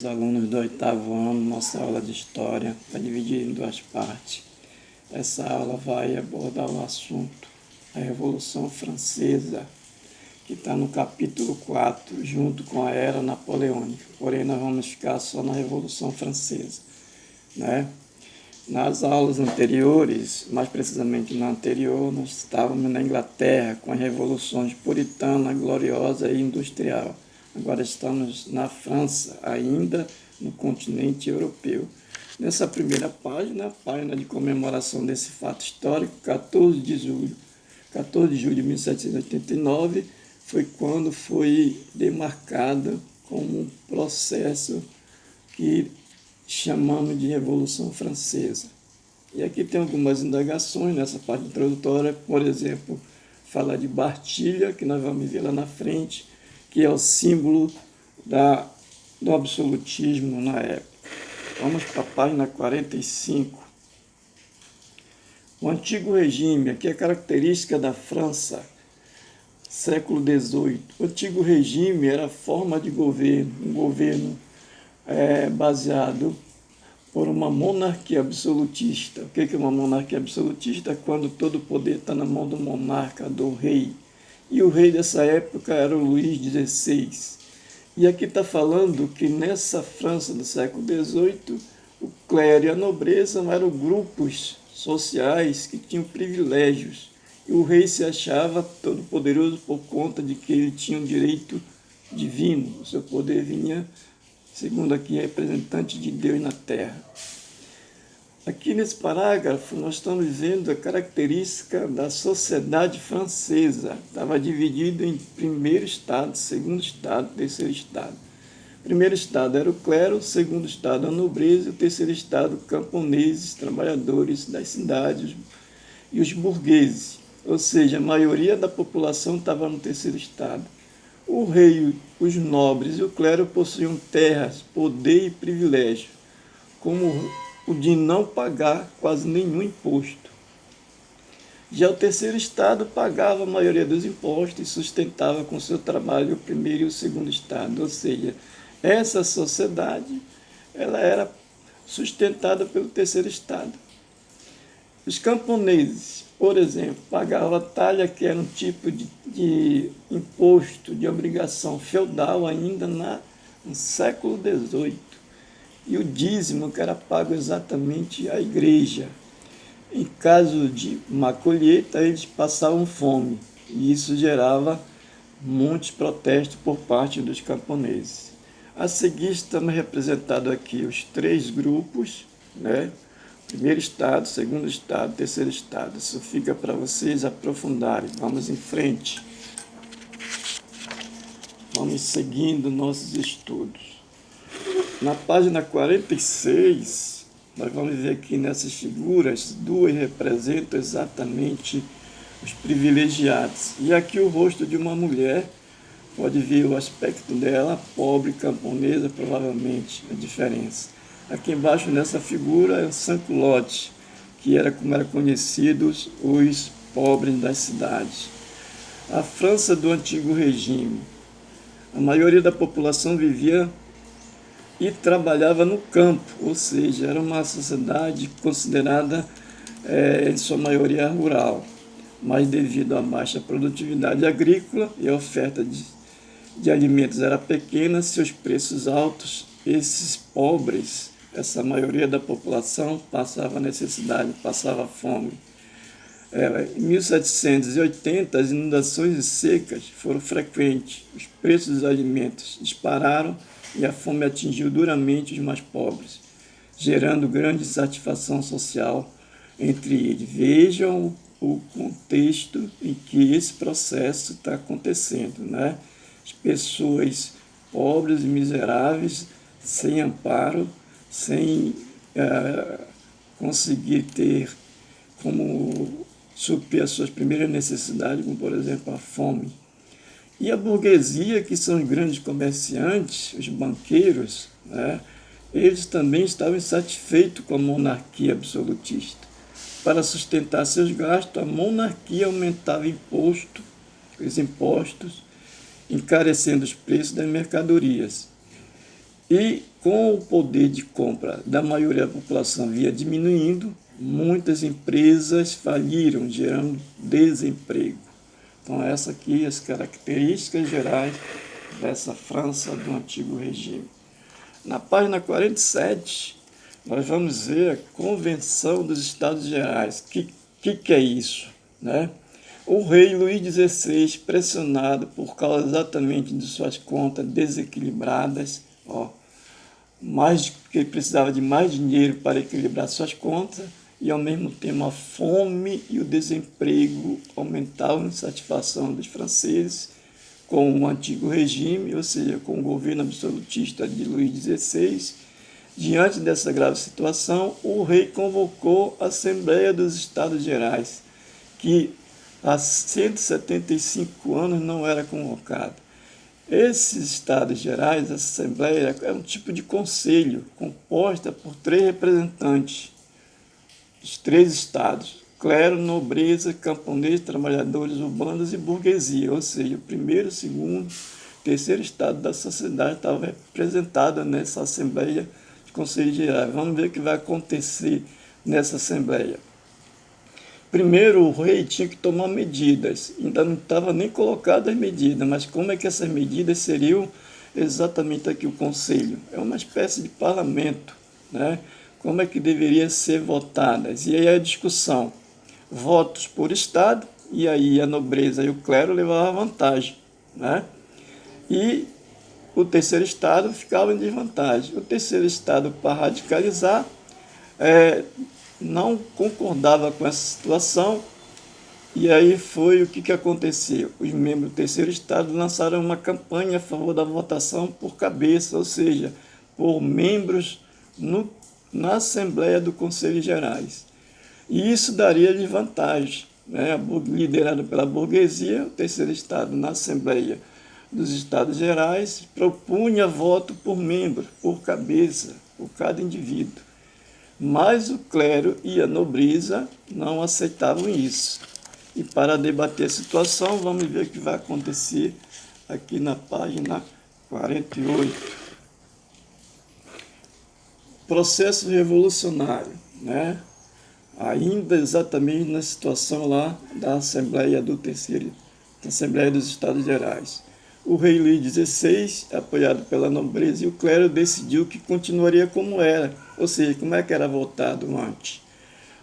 Os alunos do oitavo ano, nossa aula de História está dividida em duas partes. Essa aula vai abordar o assunto a Revolução Francesa, que está no capítulo 4, junto com a Era Napoleônica. Porém, nós vamos ficar só na Revolução Francesa, né? Nas aulas anteriores, mais precisamente na anterior, nós estávamos na Inglaterra com as revoluções puritana, gloriosa e industrial. Agora estamos na França, ainda no continente europeu. Nessa primeira página, página de comemoração desse fato histórico, 14 de julho de 1789, foi quando foi demarcado como um processo que chamamos de Revolução Francesa. E aqui tem algumas indagações nessa parte introdutória, por exemplo, fala de Bartilha, que nós vamos ver lá na frente, que é o símbolo do absolutismo na época. Vamos para a página 45. O antigo regime, aqui é característica da França, século XVIII. O antigo regime era a forma de governo, um governo baseado por uma monarquia absolutista. O que é uma monarquia absolutista? Quando todo o poder está na mão do monarca, do rei. E o rei dessa época era o Luís XVI. E aqui está falando que nessa França do século XVIII, o clero e a nobreza eram grupos sociais que tinham privilégios. E o rei se achava todo poderoso por conta de que ele tinha um direito divino. O seu poder vinha, segundo aqui, representante de Deus na terra. Aqui nesse parágrafo nós estamos vendo a característica da sociedade francesa. Estava dividido em primeiro estado, segundo estado, terceiro estado. O primeiro estado era o clero, o segundo estado a nobreza, e o terceiro estado camponeses, trabalhadores das cidades e os burgueses. Ou seja, a maioria da população estava no terceiro estado. O rei, os nobres e o clero possuíam terras, poder e privilégio, como o de não pagar quase nenhum imposto. Já o terceiro estado pagava a maioria dos impostos e sustentava com seu trabalho o primeiro e o segundo estado. Ou seja, essa sociedade ela era sustentada pelo terceiro estado. Os camponeses, por exemplo, pagavam a talha, que era um tipo de imposto, de obrigação feudal ainda no século XVIII. E o dízimo, que era pago exatamente à igreja. Em caso de má colheita, eles passavam fome, e isso gerava muitos protestos por parte dos camponeses. A seguir, estamos representados aqui os três grupos, né? Primeiro estado, segundo estado, terceiro estado. Isso fica para vocês aprofundarem. Vamos em frente. Vamos seguindo nossos estudos. Na página 46, nós vamos ver aqui nessas figuras, duas representam exatamente os privilegiados. E aqui o rosto de uma mulher, pode ver o aspecto dela, pobre, camponesa, provavelmente a diferença. Aqui embaixo nessa figura é o sans-culotte, que era como eram conhecidos os pobres das cidades. A França do antigo regime. A maioria da população vivia e trabalhava no campo, ou seja, era uma sociedade considerada, em sua maioria, rural. Mas devido à baixa produtividade agrícola e a oferta de alimentos era pequena, seus preços altos, esses pobres, essa maioria da população passava necessidade, passava fome. Em 1780, as inundações e secas foram frequentes, os preços dos alimentos dispararam e a fome atingiu duramente os mais pobres, gerando grande insatisfação social entre eles. Vejam o contexto em que esse processo está acontecendo, né? As pessoas pobres e miseráveis, sem amparo, sem conseguir ter como suprir as suas primeiras necessidades, como por exemplo a fome. E a burguesia, que são os grandes comerciantes, os banqueiros, né, eles também estavam insatisfeitos com a monarquia absolutista. Para sustentar seus gastos, a monarquia aumentava os impostos, encarecendo os preços das mercadorias. E Com o poder de compra da maioria da população via diminuindo, muitas empresas faliram, gerando desemprego. Então, essas aqui as características gerais dessa França do antigo regime. Na página 47, nós vamos ver a Convenção dos Estados Gerais. Que é isso? Né? O rei Luís XVI, pressionado por causa exatamente de suas contas desequilibradas, mais que ele precisava de mais dinheiro para equilibrar suas contas, e ao mesmo tempo a fome e o desemprego aumentavam a insatisfação dos franceses com o antigo regime, ou seja, com o governo absolutista de Luís XVI. Diante dessa grave situação, o rei convocou a Assembleia dos Estados Gerais, que há 175 anos não era convocada. Esses Estados Gerais, a Assembleia, é um tipo de conselho composta por 3 representantes dos 3 estados: clero, nobreza, camponês, trabalhadores urbanos e burguesia, ou seja, o primeiro, segundo, terceiro estado da sociedade estava representado nessa Assembleia de Conselho Geral. Vamos ver o que vai acontecer nessa Assembleia. Primeiro, o rei tinha que tomar medidas, ainda não estava nem colocadas as medidas, mas como é que essas medidas seriam exatamente aqui o conselho? É uma espécie de parlamento, né? Como é que deveria ser votadas? E aí a discussão, votos por estado, e aí a nobreza e o clero levavam vantagem, né? E o terceiro estado ficava em desvantagem. O terceiro estado, para radicalizar, não concordava com essa situação, e aí foi o que aconteceu. Os membros do terceiro estado lançaram uma campanha a favor da votação por cabeça, ou seja, por membros na Assembleia do Conselho Gerais. E isso daria-lhes vantagem, né? Liderado pela burguesia, o terceiro estado na Assembleia dos Estados Gerais propunha voto por membro, por cabeça, por cada indivíduo. Mas o clero e a nobreza não aceitavam isso. E para debater a situação, vamos ver o que vai acontecer aqui na página 48. Processo revolucionário, né? Ainda exatamente na situação lá da Assembleia da Assembleia dos Estados Gerais. O rei Luís XVI, apoiado pela nobreza e o clero, decidiu que continuaria como era, ou seja, como é que era votado antes,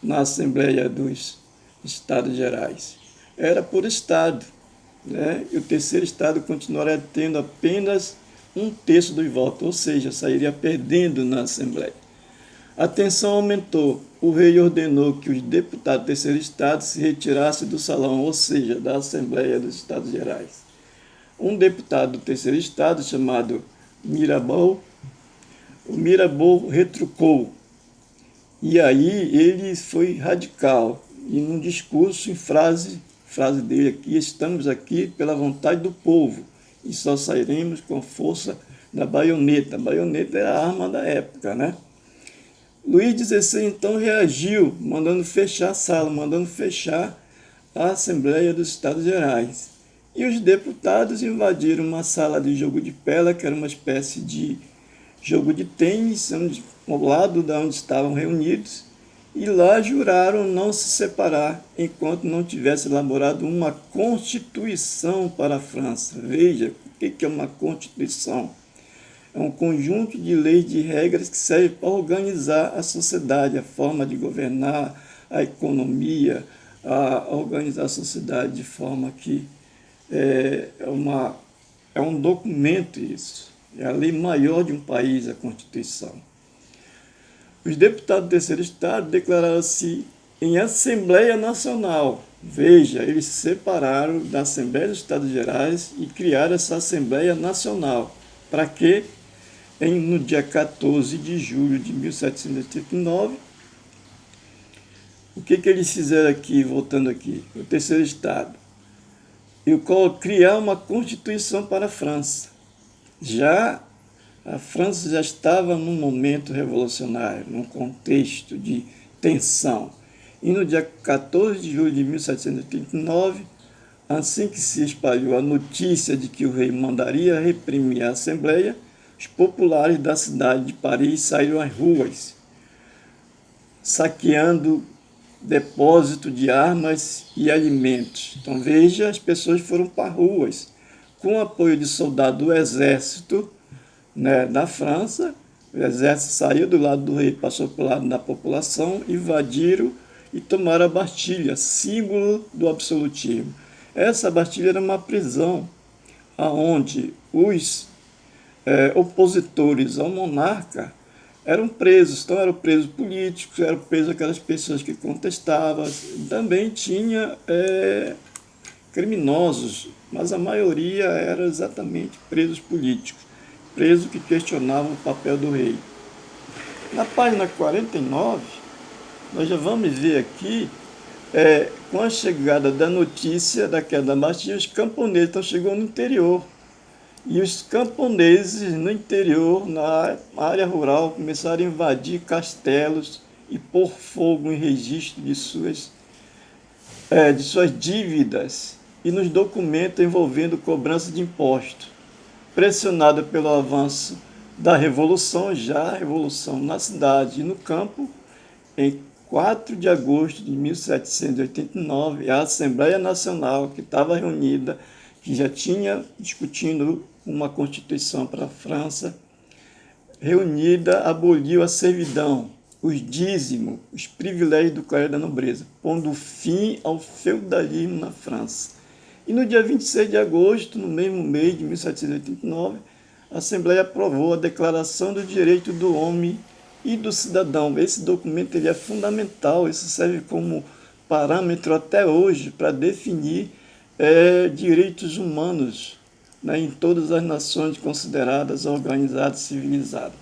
na Assembleia dos Estados Gerais. Era por estado, né? E o terceiro estado continuaria tendo apenas 1/3 dos votos, ou seja, sairia perdendo na Assembleia. A tensão aumentou. O rei ordenou que os deputados do terceiro estado se retirassem do salão, ou seja, da Assembleia dos Estados Gerais. Um deputado do terceiro estado, chamado Mirabeau, o Mirabeau retrucou. E aí ele foi radical. E num discurso, em frase dele aqui: estamos aqui pela vontade do povo e só sairemos com a força da baioneta. A baioneta era a arma da época, né? Luís XVI então reagiu, mandando fechar a sala, mandando fechar a Assembleia dos Estados Gerais. E os deputados invadiram uma sala de jogo de pela, que era uma espécie de jogo de tênis, ao lado de onde estavam reunidos, e lá juraram não se separar enquanto não tivesse elaborado uma Constituição para a França. Veja, o que é uma Constituição? É um conjunto de leis e regras que serve para organizar a sociedade, a forma de governar, a economia, a organizar a sociedade de forma que é um documento isso. É a lei maior de um país, a Constituição. Os deputados do terceiro estado declararam-se em Assembleia Nacional. Veja, eles se separaram da Assembleia dos Estados Gerais e criaram essa Assembleia Nacional. Para quê? No dia 14 de julho de 1789, o que eles fizeram aqui, voltando aqui, o terceiro estado? Criar uma Constituição para a França. A França já estava num momento revolucionário, num contexto de tensão. E no dia 14 de julho de 1789, assim que se espalhou a notícia de que o rei mandaria reprimir a Assembleia, Os populares da cidade de Paris saíram às ruas, saqueando depósito de armas e alimentos. Então veja, as pessoas foram para ruas, com o apoio de soldados do exército, né, da França. O exército saiu do lado do rei, passou para o lado da população, invadiram e tomaram a Bastilha, símbolo do absolutismo. Essa Bastilha era uma prisão onde os opositores ao monarca eram presos. Então eram presos políticos, eram presos aquelas pessoas que contestavam. Também tinha criminosos, mas a maioria era exatamente presos políticos, presos que questionavam o papel do rei. Na página 49, nós já vamos ver aqui, com a chegada da notícia da queda da Bastilha, os camponeses, então chegou no interior. E os camponeses no interior, na área rural, começaram a invadir castelos e pôr fogo em registro de suas dívidas e nos documentos envolvendo cobrança de impostos. Pressionada pelo avanço da Revolução, já a Revolução na cidade e no campo, em 4 de agosto de 1789, a Assembleia Nacional, que estava reunida, que já tinha discutindo uma Constituição para a França, reunida, aboliu a servidão, os dízimos, os privilégios do clero da nobreza, pondo fim ao feudalismo na França. E no dia 26 de agosto, no mesmo mês de 1789, a Assembleia aprovou a Declaração do Direito do Homem e do Cidadão. Esse documento ele é fundamental, isso serve como parâmetro até hoje para definir direitos humanos, né, em todas as nações consideradas organizadas e civilizadas.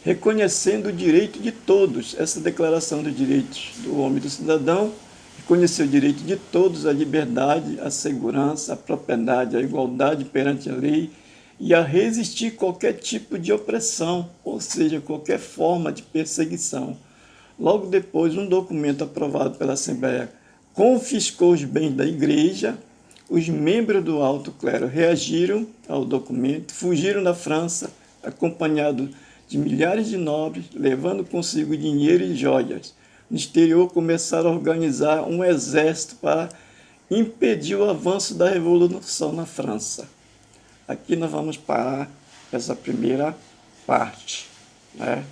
Reconhecendo o direito de todos, essa Declaração dos Direitos do Homem e do Cidadão reconheceu o direito de todos à liberdade, à segurança, à propriedade, à igualdade perante a lei e a resistir qualquer tipo de opressão, ou seja, qualquer forma de perseguição. Logo depois, um documento aprovado pela Assembleia confiscou os bens da igreja. Os membros do alto clero reagiram ao documento, fugiram da França, acompanhados de milhares de nobres, levando consigo dinheiro e joias. No exterior, começaram a organizar um exército para impedir o avanço da Revolução na França. Aqui nós vamos parar essa primeira parte, né?